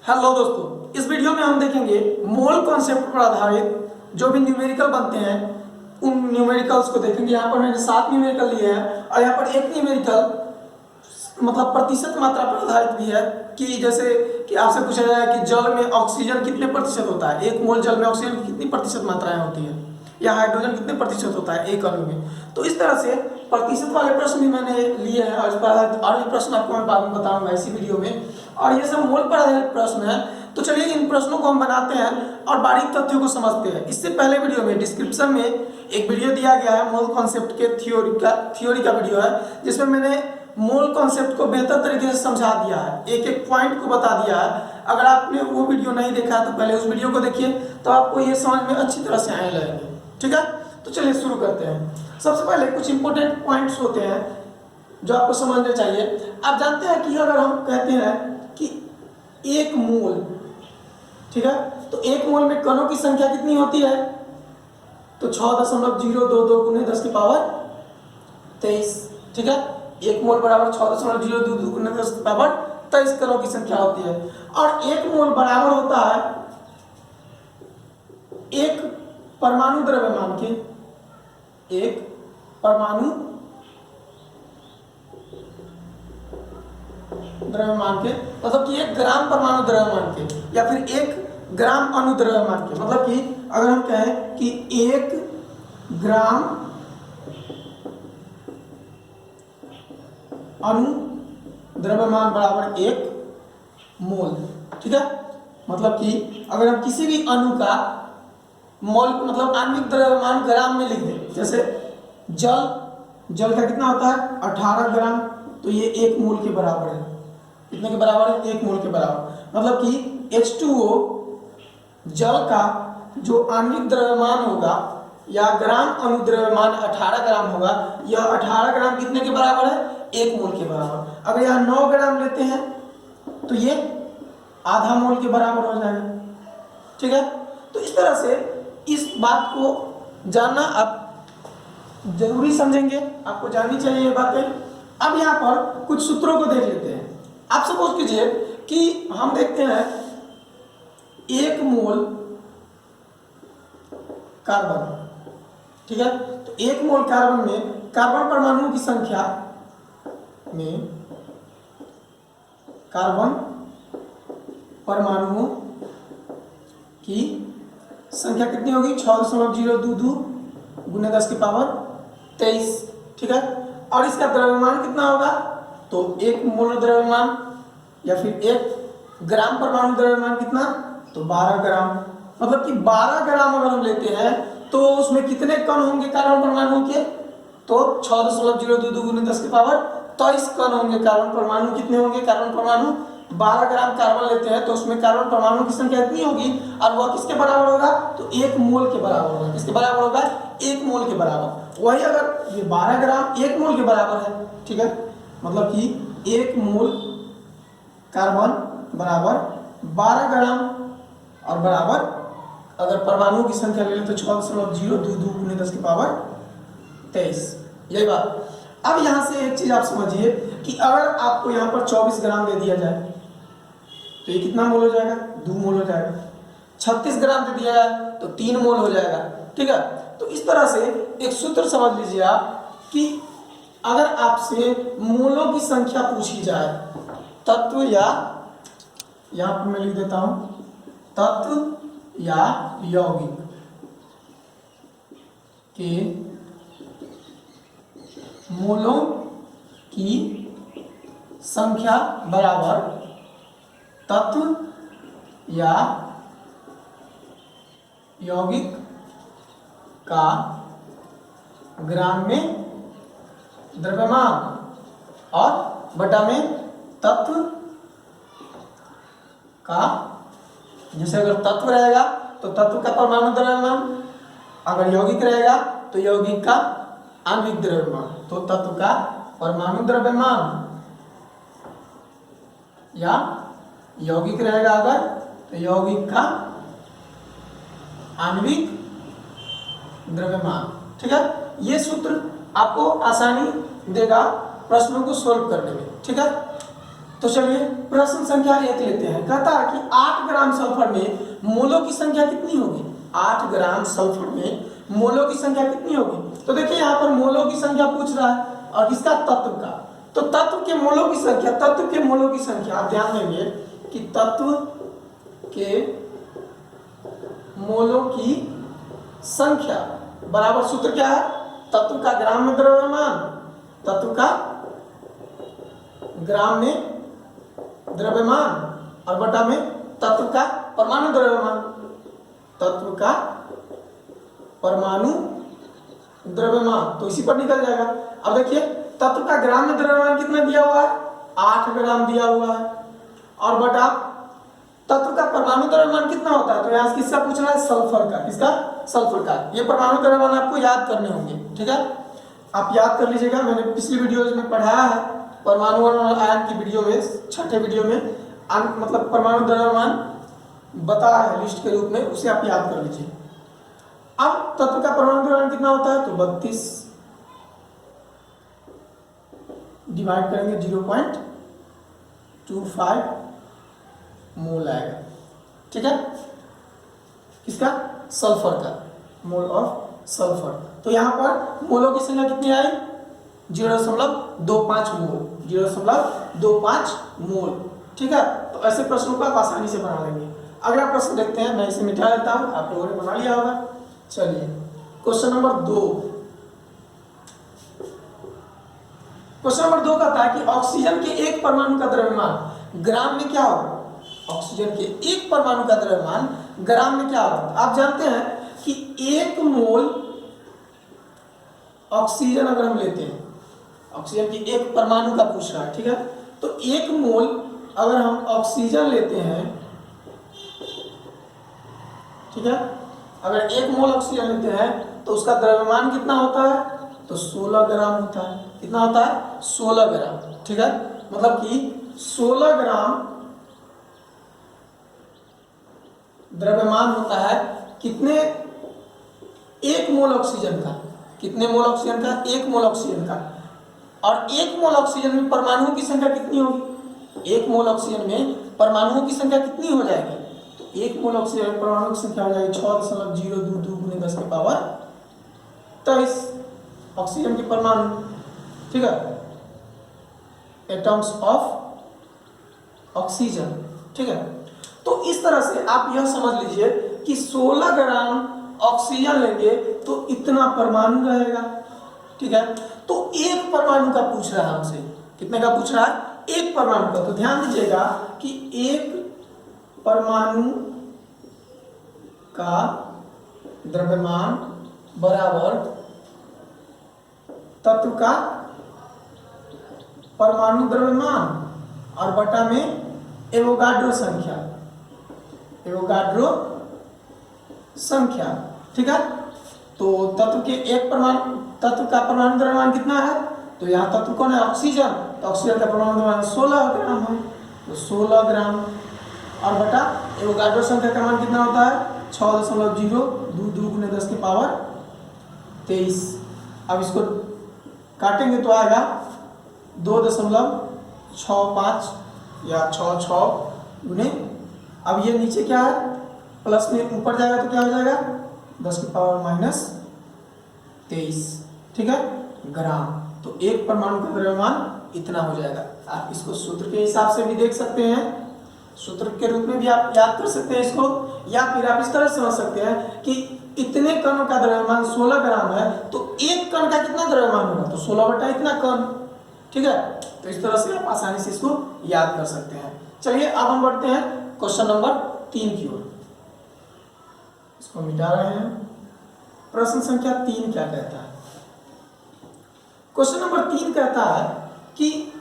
Hello दोस्तों, इस video में हम देखेंगे मोल कॉन्सेप्ट पर आधारित जो भी न्यूमेरिकल बनते हैं उन न्यूमेरिकल्स को देखेंगे। यहाँ पर मैंने 7 न्यूमेरिकल लिए हैं और यहाँ पर एक न्यूमेरिकल मतलब प्रतिशत मात्रा पर आधारित भी है कि जैसे कि आपसे पूछा जाए कि जल में ऑक्सीजन कितने प्रतिशत होता है, 1 मोल जल में ऑक्सीजन की कितनी प्रतिशत मात्राएं होती है, या हाइड्रोजन कितने प्रतिशत होता है एक अणु में। तो इस तरह से प्रतिशत वाले प्रश्न भी मैंने लिए हैं और इस पर आधारित और भी प्रश्न आपको मैं बाद में बताऊंगा इसी वीडियो में। और ये सब मोल पर आधारित प्रश्न है, तो चलिए इन प्रश्नों को हम बनाते हैं और बारीक तथ्यों को समझते हैं। इससे पहले वीडियो में डिस्क्रिप्शन में एक वीडियो दिया गया है, मोल कॉन्सेप्ट के थ्योरी का वीडियो है, जिसमें मैंने मोल कॉन्सेप्ट को बेहतर तरीके से समझा दिया है, एक एक पॉइंट को बता दिया है। अगर आपने वो वीडियो नहीं देखा है तो पहले उस वीडियो को देखिए, तो आपको ये समझ में अच्छी तरह से आने लगेंगे। ठीक है, तो चलिए शुरू करते हैं। सबसे पहले कुछ इंपॉर्टेंट पॉइंट्स होते हैं जो आपको समझने चाहिए। आप जानते हैं कि अगर हम कहते हैं कि 1 मोल, ठीक है, तो 1 मोल में कणों की संख्या कितनी होती है, तो 6.022 गुने 10 की पावर 23। ठीक है, 1 मोल बराबर 6.022 गुने 10 की पावर 23 कणों की संख्या होती है। और 1 मोल बराबर होता है एक परमाणु द्रव्यमान के, एक परमाणु द्रव्यमान के, मतलब कि 1 ग्राम परमाणु द्रव्यमान के, या फिर 1 ग्राम अणु द्रव्यमान के। मतलब कि अगर हम कहें कि 1 ग्राम अणु द्रव्यमान बराबर 1 मोल। ठीक है, मतलब कि अगर हम किसी भी अणु का मोल मतलब आणविक द्रव्यमान ग्राम में लिख दें, जैसे जल का कितना होता है 18 ग्राम, तो ये 1 मोल के बराबर है। कितने के बराबर है, 1 मोल के बराबर। मतलब कि H2O जल का जो आणविक द्रव्यमान होगा या ग्राम अणु द्रव्यमान 18 ग्राम होगा, यह 18 ग्राम कितने के बराबर है, 1 मोल के बराबर। अगर यहाँ 9 ग्राम लेते हैं तो ये आधा मोल के बराबर हो जाएगा। ठीक है, तो इस तरह से इस बात को जानना आप जरूरी समझेंगे, आपको जाननी चाहिए ये बातें। अब यहाँ पर कुछ सूत्रों को देख लेते हैं। आप सपोज कीजिए कि हम देखते हैं 1 मोल कार्बन, ठीक है, तो 1 मोल कार्बन में कार्बन परमाणुओं की संख्या में कार्बन परमाणुओं की संख्या कितनी होगी, 6.022 गुने 10 की पावर 23। ठीक है, और इसका द्रव्यमान कितना होगा, तो 1 मोल द्रव्यमान या फिर 1 ग्राम परमाणु द्रव्यमान कितना, तो 12 ग्राम। मतलब कि 12 ग्राम अगर हम लेते हैं तो उसमें कितने कण होंगे कार्बन परमाणु के, तो 6.022 गुने 10 की पावर 23 कण होंगे कार्बन परमाणु। कितने होंगे कार्बन परमाणु, 12 ग्राम कार्बन लेते हैं तो उसमें कार्बन परमाणु की संख्या इतनी होगी और वह किसके बराबर होगा, तो 1 मोल के बराबर होगा। किसके बराबर होगा, 1 मोल के बराबर। वही अगर ये 12 ग्राम 1 मोल के बराबर है, ठीक है, मतलब कि 1 मोल कार्बन बराबर 12 ग्राम और बराबर अगर परमाणुओं की संख्या ले लें तो 6.022 गुने 10 की पावर 23। यही बात। अब यहाँ से एक चीज आप समझिए कि अगर आपको यहाँ पर 24 ग्राम दे दिया जाए तो ये कितना मोल हो जाएगा, 2 मोल हो जाएगा। 36 ग्राम दे दिया जाए तो 3 मोल हो जाएगा। ठीक है, तो इस तरह से एक सूत्र समझ लीजिए आप कि अगर आपसे मोलों की संख्या पूछी जाए, तत्व या यहाँ पर मैं लिख देता हूं तत्व या यौगिक के मोलों की संख्या बराबर तत्व या यौगिक का ग्राम में द्रव्यमान और बटा में तत्व का, जैसे अगर तत्व रहेगा तो तत्व का परमाणु द्रव्यमान, अगर यौगिक रहेगा तो यौगिक का आणविक द्रव्यमान, तो तत्व का परमाणु द्रव्यमान, या यौगिक रहेगा अगर तो यौगिक का आणविक द्रव्यमान। ठीक है, ये सूत्र आपको आसानी देगा प्रश्नों को सोल्व करने में। ठीक है, तो चलिए प्रश्न संख्या 1 लेते हैं। कहता है कि 8 ग्राम सल्फर में मोलों की संख्या कितनी होगी। 8 ग्राम सल्फर में मोलों की संख्या कितनी होगी। तो देखिए यहाँ पर मोलों की संख्या पूछ रहा है और किसका, तत्व का। तो तत्व के मोलों की संख्या, तत्व के मोलों की संख्या आप ध्यान देंगे कि तत्व के मोलों की संख्या बराबर सूत्र क्या है, तत्व का ग्राम में द्रव्यमान, तत्व का ग्राम में द्रव्यमान और बटा में तत्व का परमाणु द्रव्यमान, तत्व का परमाणु द्रव्यमान। तो इसी पर निकल जाएगा। अब देखिए तत्व का ग्राम में द्रव्यमान कितना दिया हुआ है, 8 ग्राम दिया हुआ है और बटा तत्व का परमाणु द्रव्यमान कितना होता है। तो यहाँ किसका पूछ रहा है, सल्फर का। किसका, सल्फर का। ये परमाणु द्रव्यमान आपको याद करने होंगे, ठीक है, आप याद कर लीजिएगा। मैंने पिछली वीडियोज में पढ़ाया है परमाणु और आयन की वीडियो में, 6ठे वीडियो में मतलब परमाणु द्रव्यमान बताया है लिस्ट के रूप में, उसे आप याद कर लीजिए। अब तत्व का परमाणु द्रव्यमान कितना होता है, तो 32 डिवाइड करेंगे 0.25 मोल आएगा, ठीक है, किसका, सल्फर का, मोल ऑफ सल्फर। तो यहाँ पर मोलों की संख्या कितनी आई, 0.25 मोल, 0.25 मोल, ठीक है। तो ऐसे प्रश्नों को आप आसानी से बना लेंगे। अगला प्रश्न देखते हैं, मैं इसे मिटा देता हूं, आप लोगों ने बना लिया होगा। चलिए क्वेश्चन नंबर 2। क्वेश्चन नंबर 2 कहता है कि ऑक्सीजन के एक परमाणु का द्रव्यमान ग्राम में क्या होगा। ऑक्सीजन के एक परमाणु का द्रव्यमान ग्राम में क्या होगा। आप जानते हैं कि 1 मोल ऑक्सीजन अगर हम लेते हैं, ऑक्सीजन की एक परमाणु का पूछ रहा है, ठीक है, तो 1 मोल अगर हम ऑक्सीजन लेते हैं, ठीक है, अगर 1 मोल ऑक्सीजन लेते हैं तो उसका द्रव्यमान कितना होता है, तो 16 ग्राम होता है। कितना होता है, 16 ग्राम, ठीक है, मतलब कि 16 ग्राम द्रव्यमान होता है कितने, 1 मोल ऑक्सीजन का। कितने मोल ऑक्सीजन का, 1 मोल ऑक्सीजन का। और 1 मोल ऑक्सीजन में परमाणुओं की संख्या कितनी होगी, 1 मोल ऑक्सीजन में परमाणुओं की संख्या कितनी हो जाएगी, तो 1 मोल ऑक्सीजन में परमाणु की संख्या हो जाएगी 6.022 × 10 की पावर 23 ऑक्सीजन की परमाणु, ठीक है, एटम्स ऑफ ऑक्सीजन, ठीक है। तो इस तरह से आप यह समझ लीजिए कि 16 ग्राम ऑक्सीजन लेंगे तो इतना परमाणु रहेगा, ठीक है। तो एक परमाणु का पूछ रहा है हमसे, कितने का पूछ रहा है, एक परमाणु का। तो ध्यान दीजिएगा कि एक परमाणु का द्रव्यमान बराबर तत्व का परमाणु द्रव्यमान और बटा में एवोगाड्रो संख्या, एवोगाड्रो संख्या, ठीक है। तो तत्व के एक परमाणु, तत्व का परमाणु द्रव्यमान कितना है, तो यहाँ तत्व कौन है, ऑक्सीजन, तो ऑक्सीजन का परमाणु द्रव्यमान 16 ग्राम है, तो 16 ग्राम और बटा एवोगाड्रो संख्या का मान कितना होता है, 6.022 × 10 की पावर 23। अब इसको काटेंगे तो आएगा 2.65 या 66 गुने, अब ये नीचे क्या है, प्लस में ऊपर जाएगा तो क्या हो जाएगा, 10 की पावर -23, ठीक है, ग्राम। तो एक परमाणु का द्रव्यमान इतना हो जाएगा। आप इसको सूत्र के हिसाब से भी देख सकते हैं, सूत्र के रूप में भी आप याद कर सकते हैं इसको, या फिर आप इस तरह समझ सकते हैं कि इतने कण का द्रव्यमान 16 ग्राम है तो एक कण का कितना द्रव्यमान होगा, तो 16 बटा इतना कण, ठीक है। तो इस तरह से आप आसानी से इसको याद कर सकते हैं। चलिए अब हम बढ़ते हैं क्वेश्चन नंबर 3 की ओर। इसको मिटा रहे हैं। प्रश्न संख्या 3 क्या कहता है, क्वेश्चन नंबर 3 कहता है कि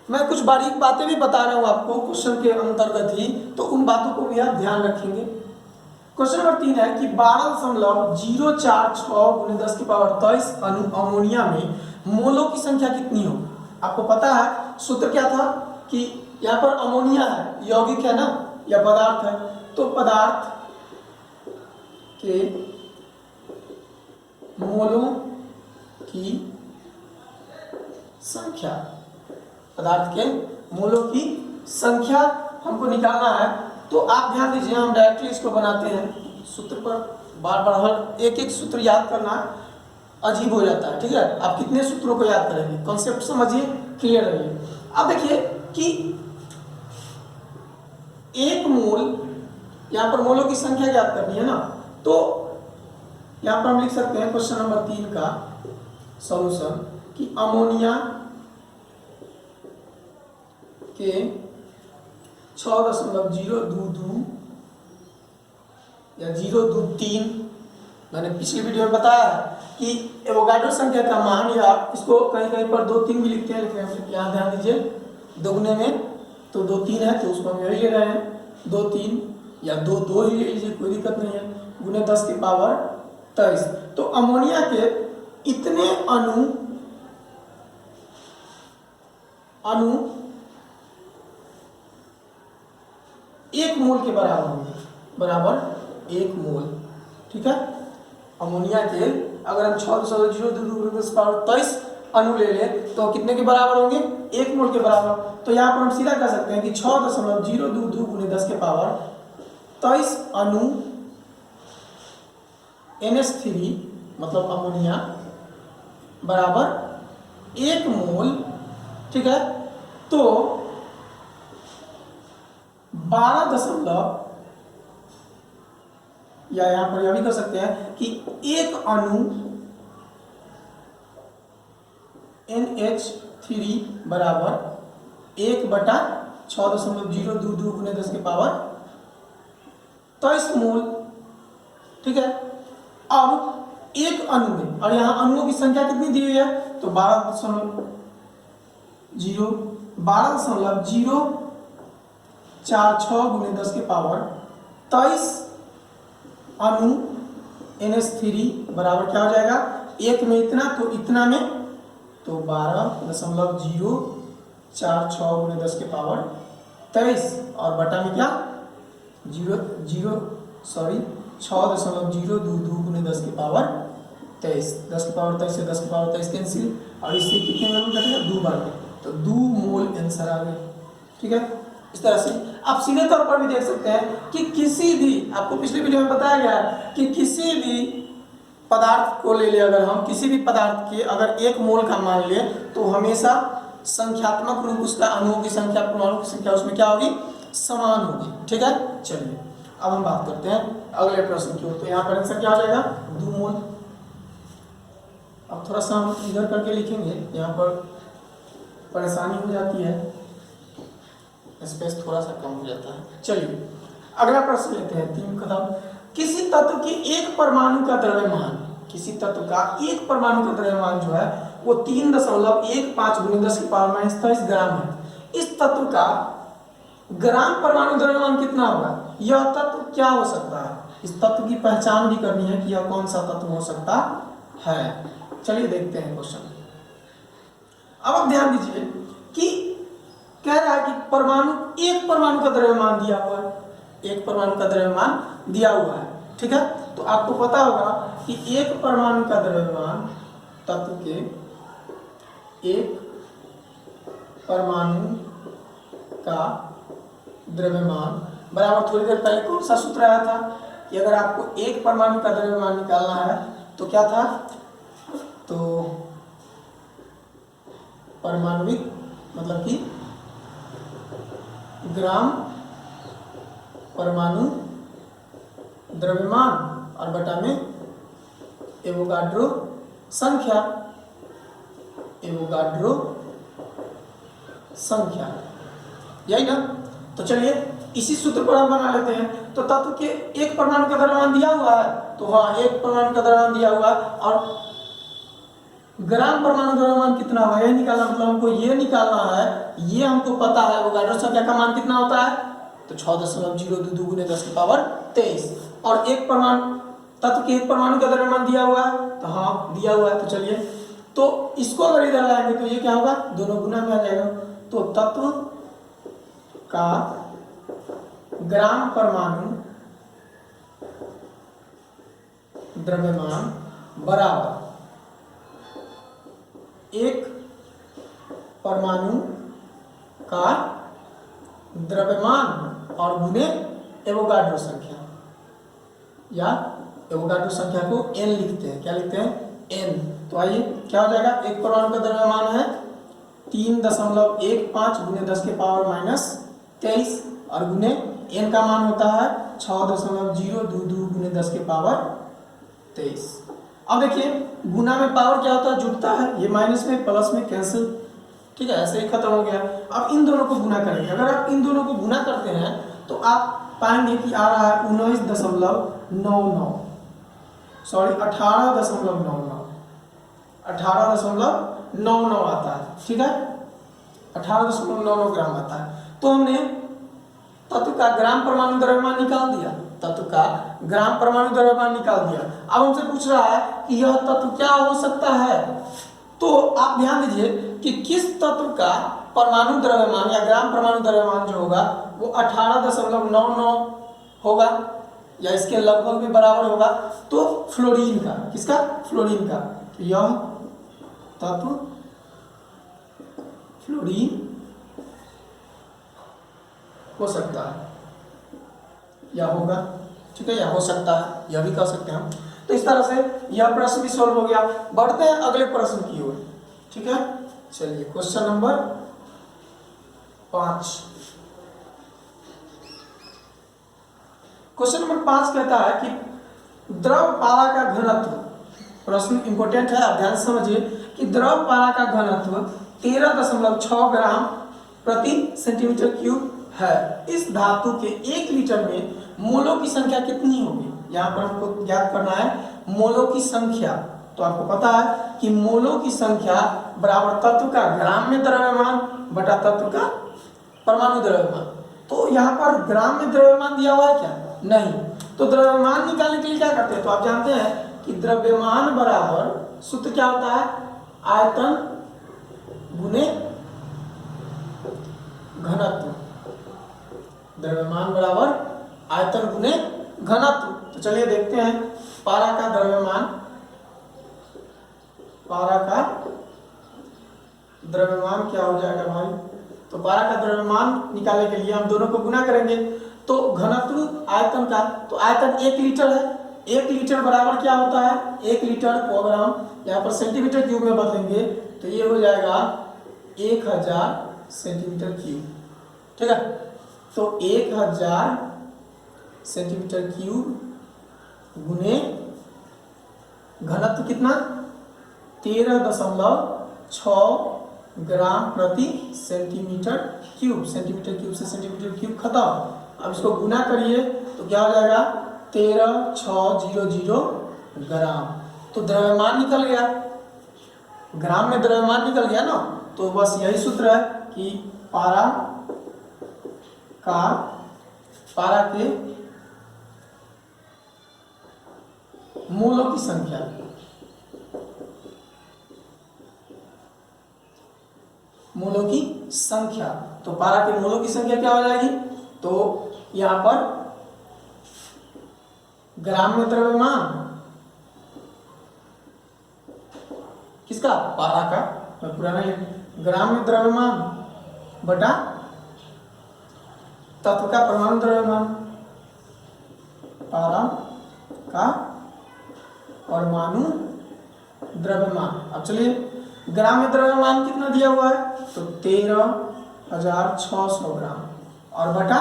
मैं कुछ बारीक बातें भी बता रहा हूं आपको क्वेश्चन के अंतर्गत ही, तो उन बातों को भी आप ध्यान रखेंगे। क्वेश्चन नंबर 3 है कि 12.046 × 10 की पावर 23 अमोनिया में मोलों की संख्या कितनी होगी। आपको पता है सूत्र क्या था कि यहाँ पर अमोनिया है, यौगिक है ना, या पदार्थ है, तो पदार्थ के मोलों की संख्या, पदार्थ के मोलों की संख्या हमको निकालना है, तो आप ध्यान दीजिए, हम डायरेक्टली इसको बनाते हैं सूत्र पर। बार बार हर एक एक सूत्र याद करना अजीब हो जाता है, ठीक है। आप कितने सूत्रों को याद करेंगे, कॉन्सेप्ट समझिए, क्लियर रहिए। अब देखिए कि एक मोल, यहाँ पर मोलों की संख्या याद करनी है ना, तो यहाँ पर हम लिख सकते हैं क्वेश्चन नंबर 3 का सॉल्यूशन कि अमोनिया के 6.022 या 023, मैंने पिछली वीडियो में बताया कि एवोगाड्रो संख्या का मान, या इसको कहीं कहीं पर 2-3 भी लिखते हैं, लेकिन यहाँ ध्यान दीजिए दोगुने में तो 2-3 है, तो उसको हम यही ले रहे हैं 2-3, या 2-2 ही ले लीजिए, कोई दिक्कत नहीं है, गुने 10 की पावर 23। तो अमोनिया के इतने अणु एक मोल के बराबर होंगे, बराबर 1 मोल, ठीक है। अमोनिया के अगर हम 6.022 अणु ले लें तो कितने के बराबर होंगे, 1 मोल के बराबर। तो यहाँ पर हम सीधा कह सकते हैं कि 6.022 गुने 10 के पावर 23 अणु NH3 मतलब अमोनिया बराबर 1 मोल, ठीक है। तो 12 या यहां पर यह भी कर सकते हैं कि एक अणु NH3 बराबर 1/6.022 गुने 10 के पावर 23 मोल, ठीक है। अब एक अणु में, और यहाँ अणुओं की संख्या कितनी दी हुई है, तो 12.046 गुने 10 के पावर 23 अणु NH3 बराबर क्या हो जाएगा, एक में इतना तो इतना में, तो 12.046 गुने 10 के पावर 23, और बटा में क्या 6.022 गुने 10 के पावर 23, 10 के पावर 23 से 10 के पावर 23 कैंसिल, और इससे कितने में कटेगा, 2 बार में, तो 2 मोल आंसर आ गया, ठीक है। इस तरह से आप सीधे तौर पर भी देख सकते हैं कि किसी भी, आपको पिछली वीडियो में बताया गया है कि किसी भी पदार्थ को ले ले, अगर हम किसी भी पदार्थ के अगर 1 मोल का मान ले, तो हमेशा संख्यात्मक रूप उसका अणुओं की संख्या, परमाणु की संख्या उसमें क्या होगी, समान होगी, ठीक है। चलिए अब हम बात करते हैं अगले प्रश्न की ओर। तो यहाँ पर आंसर क्या हो जाएगा, 2 मोल। अब थोड़ा सा हम इधर करके लिखेंगे, यहाँ पर परेशानी हो जाती है, स्पेस थोड़ा सा कम हो जाता है। चलिए अगला प्रश्न लेते हैं, 3 खत्म। किसी तत्व की एक परमाणु का द्रव्यमान, किसी तत्व का एक परमाणु का द्रव्यमान जो है वो 3.15 गुने 10 की पावर -23 ग्राम है। इस तत्व का ग्राम परमाणु द्रव्यमान कितना होगा, यह तत्व क्या हो सकता है, इस तत्व की पहचान भी करनी है कि यह कौन सा तत्व हो सकता है। चलिए देखते हैं क्वेश्चन। अब आप ध्यान दीजिए कि कह रहा है कि एक परमाणु का द्रव्यमान दिया हुआ है, एक परमाणु का द्रव्यमान दिया हुआ है, ठीक है। तो आपको पता होगा कि एक परमाणु का द्रव्यमान, तत्व के एक परमाणु का द्रव्यमान बराबर, थोड़ी देर पहले कौन सा सूत्र आया था कि अगर आपको एक परमाणु का द्रव्यमान निकालना है तो क्या था, तो परमाणुविक मतलब कि ग्राम परमाणु द्रव्यमान और बटा में एवोगाड्रो संख्या, एवोगाड्रो संख्या, यही ना। तो चलिए इसी सूत्र पर हम बना लेते हैं। तो तत्व के एक परमाणु का द्रव्यमान दिया हुआ है, तो हाँ एक परमाणु का द्रव्यमान दिया हुआ है, और ग्राम परमाणु द्रव्यमान कितना होगा ये निकालना, मतलब हमको ये निकालना है, ये हमको पता है एवोगाड्रो संख्या का मान कितना होता है, तो 6.022 गुने 10 की पावर 23, और एक परमाणु, तत्व के एक परमाणु का द्रव्यमान दिया हुआ है, तो हाँ दिया हुआ है। तो चलिए, तो इसको अगर इधर लाएंगे तो ये क्या होगा, दोनों गुना में आ जाएगा। तो तत्व का ग्राम परमाणु द्रव्यमान बराबर एक परमाणु का द्रव्यमान और गुने एवोगाड्रो संख्या, या एवोगाड्रो संख्या को n लिखते हैं। क्या लिखते हैं? n। तो आइए क्या हो जाएगा, एक परमाणु का द्रव्यमान है 3.15 गुने 10 के पावर माइनस 23 और गुने n का मान होता है 6.022 गुने 10 के पावर 23। अब देखिए गुना में पावर क्या होता है, जुड़ता है, ये माइनस में प्लस में कैंसिल, ठीक है, ऐसे ही खत्म हो गया। अब इन दोनों को गुना करेंगे, अगर आप इन दोनों को गुना करते हैं तो आप पाएंगे कि आ रहा है 19.99, सॉरी 18.99 आता है, ठीक है, 18.99 ग्राम आता है। तो हमने तत्व का ग्राम परमाणु द्रव्यमान निकाल दिया, तत्व का ग्राम परमाणु द्रव्यमान निकाल दिया। अब हमसे पूछ रहा है कि यह तत्व क्या हो सकता है, तो आप ध्यान दीजिए कि किस तत्व का परमाणु द्रव्यमान या ग्राम परमाणु द्रव्यमान जो होगा वो 18.99 होगा या इसके लगभग में बराबर होगा। तो फ्लोरीन का, किसका? फ्लोरीन का। तो यह तत्व फ्लोरीन हो सकता है या होगा, ठीक है, या हो सकता है, यह भी कह सकते हैं हम। तो इस तरह से यह प्रश्न भी सॉल्व हो गया। बढ़ते हैं अगले प्रश्न की ओर, ठीक है। चलिए क्वेश्चन नंबर 5। क्वेश्चन नंबर 5 कहता है कि द्रव पारा का घनत्व, प्रश्न इंपोर्टेंट है, आप ध्यान से समझिए कि द्रव पारा का घनत्व 13.6 ग्राम प्रति सेंटीमीटर क्यूब है। इस धातु के 1 लीटर में मोलों की संख्या कितनी होगी? यहाँ पर हमको ज्ञात करना है मोलों की संख्या। तो आपको पता है कि मोलों की संख्या बराबर तत्व का ग्राम में द्रव्यमान बटा तत्व का परमाणु द्रव्यमान। तो यहाँ पर ग्राम में द्रव्यमान दिया हुआ है क्या? नहीं। तो द्रव्यमान निकालने के लिए क्या करते हैं? तो आप जानते हैं कि द्रव्यमान बराबर सूत्र क्या होता है, आयतन गुने घनत्व। द्रव्यमान बराबर आयतन गुने घनत्व। तो चलिए देखते हैं पारा का द्रव्यमान, पारा का द्रव्यमान क्या हो जाएगा भाई। तो पारा का द्रव्यमान निकालने के लिए हम दोनों को गुना करेंगे। तो घनत्व आयतन का, तो आयतन 1 लीटर है, 1 लीटर बराबर क्या होता है, 1 लीटर को अगर हम यहाँ पर सेंटीमीटर क्यूब में बदलेंगे तो ये हो जाएगा 1000 सेंटीमीटर क्यूब, ठीक है। तो 1000 सेंटीमीटर क्यूब गुने घनत्व कितना, 13.6 ग्राम प्रति सेंटीमीटर क्यूब। सेंटीमीटर क्यूब से सेंटीमीटर क्यूब खत्म। अब इसको गुना करिए तो क्या हो जाएगा, 13600 ग्राम। तो द्रव्यमान निकल गया, ग्राम में द्रव्यमान निकल गया ना। तो बस यही सूत्र है कि पारा के मोलों की संख्या, मोलों की संख्या, तो पारा के मोलों की संख्या क्या हो जाएगी, तो यहां पर ग्राम में द्रव्यमान किसका, पारा का, पुराना ग्राम में द्रव्यमान बटा तत्व का परमाणु द्रव्यमान, पारा का परमाणु द्रव्यमान। अब चलिए ग्राम में द्रव्यमान कितना दिया हुआ है, तो 13600 ग्राम और बटा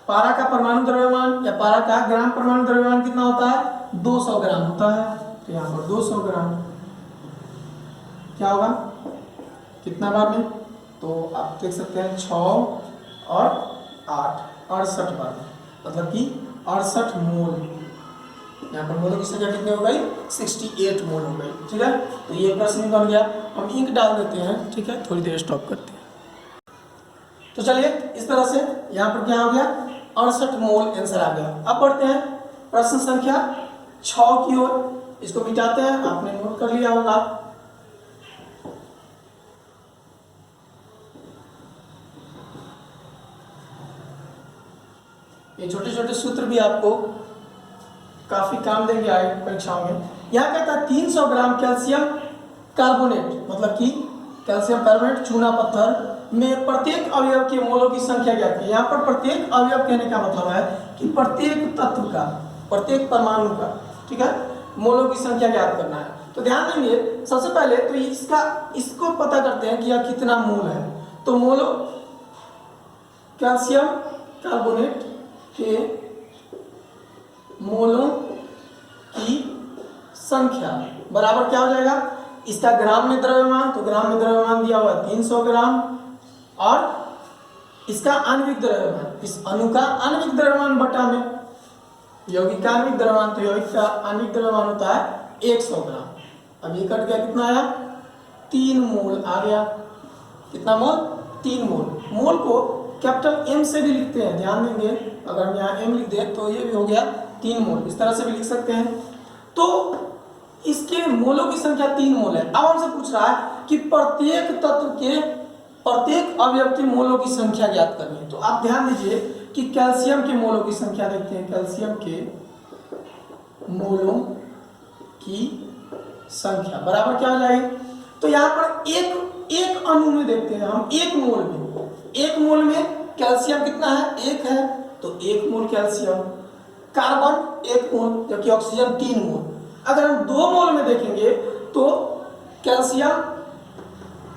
पारा का परमाणु द्रव्यमान या पारा का ग्राम परमाणु द्रव्यमान कितना होता है, 200 ग्राम होता है। तो यहाँ पर 200 ग्राम क्या होगा, कितना बार में, तो आप देख सकते हैं 6 और 8, 68 बार में, मतलब कि 68 मोल। यहाँ पर मोलों की संख्या कितनी हो गई, 68 मोल हो गई, ठीक है। तो ये प्रश्न बन गया। हम इंक डाल देते हैं, ठीक है, थोड़ी देर स्टॉप करते हैं। तो चलिए इस तरह से यहाँ पर क्या हो गया, 68 मोल आंसर आ गया। अब बढ़ते हैं प्रश्न संख्या 6 की ओर। इसको मिटाते हैं, आपने नोट कर लिया होगा। ये छोटे छोटे सूत्र भी आपको काफी काम देंगे आगे परीक्षाओं में। यहाँ कहता है 300 ग्राम कैल्शियम कार्बोनेट, मतलब कि कैल्शियम कार्बोनेट चूना पत्थर में प्रत्येक अवयव के मोलों की संख्या ज्ञात की। यहाँ पर प्रत्येक अवयव कहने का मतलब है कि प्रत्येक तत्व का, प्रत्येक परमाणु का, ठीक है, मोलों की संख्या ज्ञात करना है। तो ध्यान देंगे सबसे पहले तो इसको पता करते हैं कि यह कितना मोल है। तो मोलो कैल्शियम कार्बोनेट के मोलों की संख्या बराबर क्या हो जाएगा, इसका ग्राम में द्रव्यमान, तो ग्राम में द्रव्यमान दिया हुआ 300 ग्राम, और इसका आणविक द्रव्यमान, इस अणु का आणविक द्रव्यमान बटा में यौगिक का आणविक द्रव्यमान, तो यौगिक का आणविक द्रव्यमान होता है 100 ग्राम। अब ये कट गया, कितना आया, 3 मोल आ गया। कितना मोल, 3 मोल। मोल को कैपिटल एम से भी लिखते हैं, ध्यान देंगे, अगर हम यहाँ एम लिख दें तो ये भी हो गया 3 मोल, इस तरह से भी लिख सकते हैं। तो इसके मोलों की संख्या 3 मोल है। अब हमसे पूछ रहा है कि प्रत्येक तत्व के प्रत्येक अवयव के मोलों की संख्या ज्ञात करनी है। तो आप ध्यान दीजिए कि कैल्शियम के मोलों की संख्या देखते हैं, कैल्शियम के मोलों की संख्या बराबर क्या हो जाएगी। तो यहाँ पर एक अणु में देखते हैं हम, एक मोल में कैल्शियम कितना है, 1 है, तो 1 मोल कैल्शियम। कार्बन 1 मोल, जबकि ऑक्सीजन 3 मोल। अगर हम 2 मोल में देखेंगे तो कैल्शियम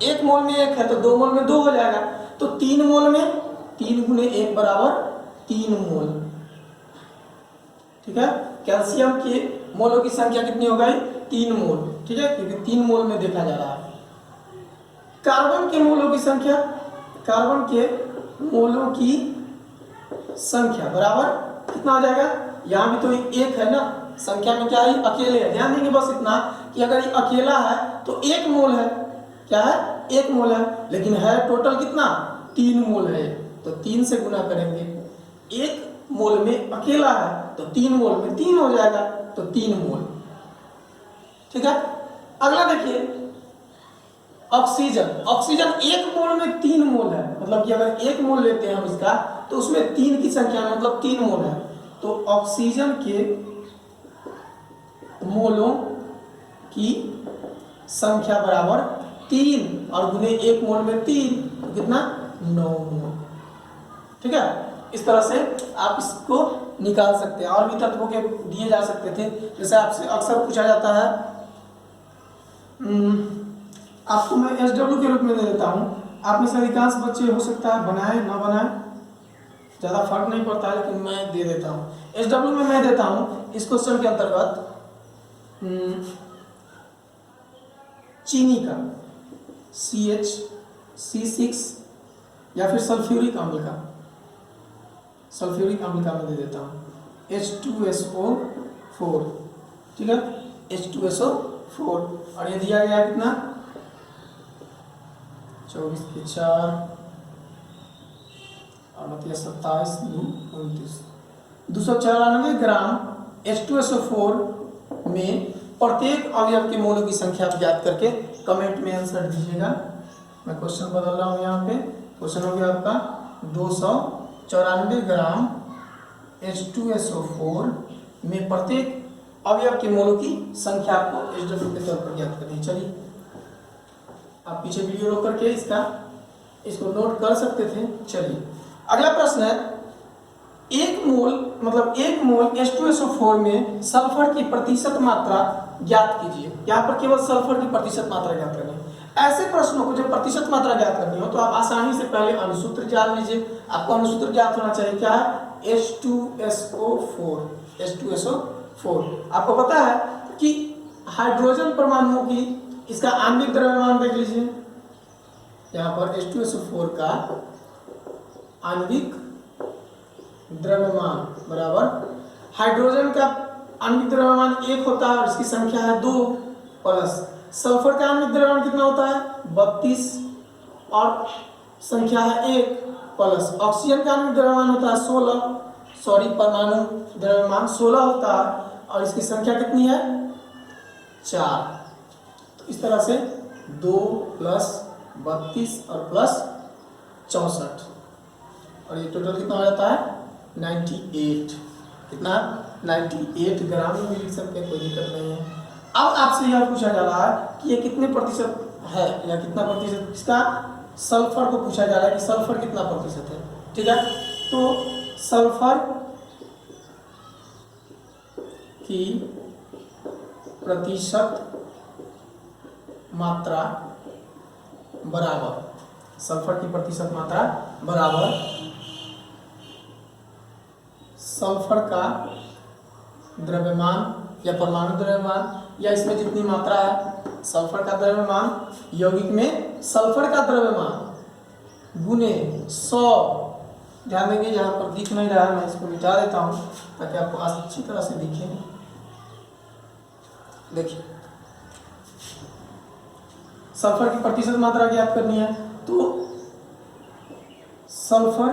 1 मोल में 1 है, तो 2 मोल में 2 हो जाएगा, तो 3 मोल में 3 गुने 1 बराबर 3 मोल, ठीक है। कैल्शियम के मोलों की संख्या कितनी हो गई, 3 मोल, ठीक है, क्योंकि 3 मोल में देखा जा रहा है। कार्बन के मोलों की संख्या, कार्बन के मोलों की संख्या बराबर कितना हो जाएगा, यहाँ भी तो 1 है ना, संख्या में क्या है, अकेले है। ध्यान देंगे बस इतना कि अगर ये अकेला है तो 1 मोल है, क्या है, 1 मोल है, लेकिन है टोटल कितना, 3 मोल है, तो 3 से गुना करेंगे। 1 मोल में अकेला है तो 3 मोल में 3 हो जाएगा, तो 3 मोल, ठीक है। अगला देखिए ऑक्सीजन, ऑक्सीजन 1 मोल में 3 मोल है, मतलब कि अगर 1 मोल लेते हैं हम इसका तो उसमें 3 की संख्या में मतलब 3 मोल है, तो ऑक्सीजन के मोलों की संख्या बराबर 3 और गुने 1 मोल में 3, तो कितना, 9 मोल, ठीक है। इस तरह से आप इसको निकाल सकते हैं। और भी तत्वों के दिए जा सकते थे, जैसे आपसे अक्सर पूछा जाता है, आपको मैं SW के रूप में दे देता हूँ, आप में से अधिकांश बच्चे हो सकता है बनाए ना बनाए, ज़्यादा फर्क नहीं पड़ता है, लेकिन मैं दे देता हूँ। SW में मैं देता हूँ इस क्वेश्चन के अंतर्गत चीनी का CH या फिर सल्फ्यूरिक अम्ल का, सल्फ्यूरिक अम्ल का मैं दे देता हूँ H2SO4, ठीक है, H2SO4, और ये दिया गया कितना, 24 के 4 और मतलब 27 2 29, 294 ग्राम H2SO4 में प्रत्येक अवयव के मोलों की संख्या ज्ञात करके कमेंट में आंसर दीजिएगा। मैं क्वेश्चन बदल रहा हूँ, यहाँ पे क्वेश्चन हो गया आपका 294 ग्राम H2SO4 में प्रत्येक अवयव के मोलों की संख्या आपको SW के तौर पर ज्ञात करनी है। चलिए आप पीछे वीडियो रोक करके इसको नोट कर सकते थे। चलिए अगला प्रश्न है, 1 मोल H2SO4 में सल्फर की प्रतिशत मात्रा ज्ञात कीजिए। यहाँ पर केवल सल्फर की प्रतिशत मात्रा ज्ञात करनी है। ऐसे प्रश्नों को जब प्रतिशत मात्रा ज्ञात करनी हो तो आप आसानी से पहले अनुसूत्र जान लीजिए। आपको अनुसूत्र ज्ञात होना चाहिए, क्या है, H2SO4। आपको पता है कि हाइड्रोजन परमाणुओं की इसका आणविक द्रव्यमान देख लीजिए। यहाँ पर H2SO4 का आणविक द्रव्यमान बराबर हाइड्रोजन का आणविक द्रव्यमान 1 होता है और इसकी संख्या है 2, प्लस सल्फर का आणविक द्रव्यमान कितना होता है, 32 और संख्या है 1, प्लस ऑक्सीजन का आणविक द्रव्यमान होता है 16, परमाणु द्रव्यमान 16 होता है और इसकी संख्या कितनी है, 4। तो इस तरह से 2 + 32 और प्लस 64, और ये टोटल कितना हो जाता है, 98। कितना, 98 ग्राम में भी लिख सकते हैं, कोई दिक्कत नहीं है। अब आपसे यह पूछा जा रहा है कि ये कितने प्रतिशत है या कितना प्रतिशत इसका सल्फर को पूछा जा रहा है कि सल्फर कितना प्रतिशत है, ठीक है। तो सल्फर की प्रतिशत मात्रा बराबर, सल्फर की प्रतिशत मात्रा बराबर सल्फर का द्रव्यमान या परमाणु द्रव्यमान, या इसमें जितनी मात्रा है सल्फर का द्रव्यमान यौगिक में सल्फर का द्रव्यमान गुने 100। ध्यान देंगे यहाँ पर दिख नहीं रहा है, मैं इसको मिटा देता हूँ ताकि आपको अच्छी तरह से दिखे। देखिए सल्फर की प्रतिशत मात्रा ज्ञात करनी है, तो सल्फर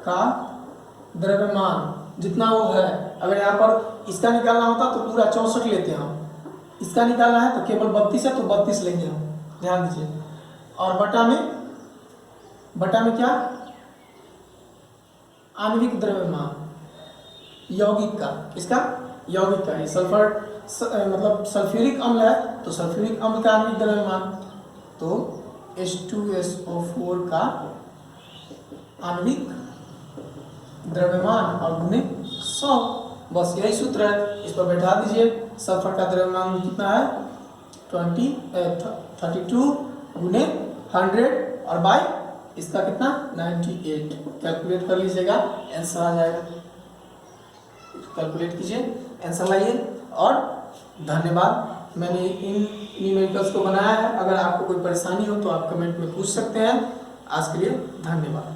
का द्रव्यमान जितना वो है, अगर यहाँ पर इसका निकालना होता तो पूरा 64 लेते हैं हम, इसका निकालना है तो केवल 32 है तो 32 लेंगे हम, ध्यान दीजिए। और बटा में क्या, आणविक द्रव्यमान यौगिक का, किसका, यौगिक का। ये सल्फर मतलब सल्फ्यूरिक अम्ल है तो सल्फ्यूरिक अम्ल का आणविक द्रव्यमान, तो H2SO4 का आणविक द्रव्यमान और गुने 100, बस यही सूत्र है, इस पर बैठा दीजिए। सल्फर का द्रव्यमान कितना है 32 गुने 100 और बाय इसका कितना 98, कैलकुलेट कर लीजिएगा, आंसर आ जाएगा। कैलकुलेट कीजिए, आंसर लाइए। और धन्यवाद, मैंने इन न्यूमेरिकल्स को बनाया है। अगर आपको कोई परेशानी हो तो आप कमेंट में पूछ सकते हैं। आज के लिए धन्यवाद।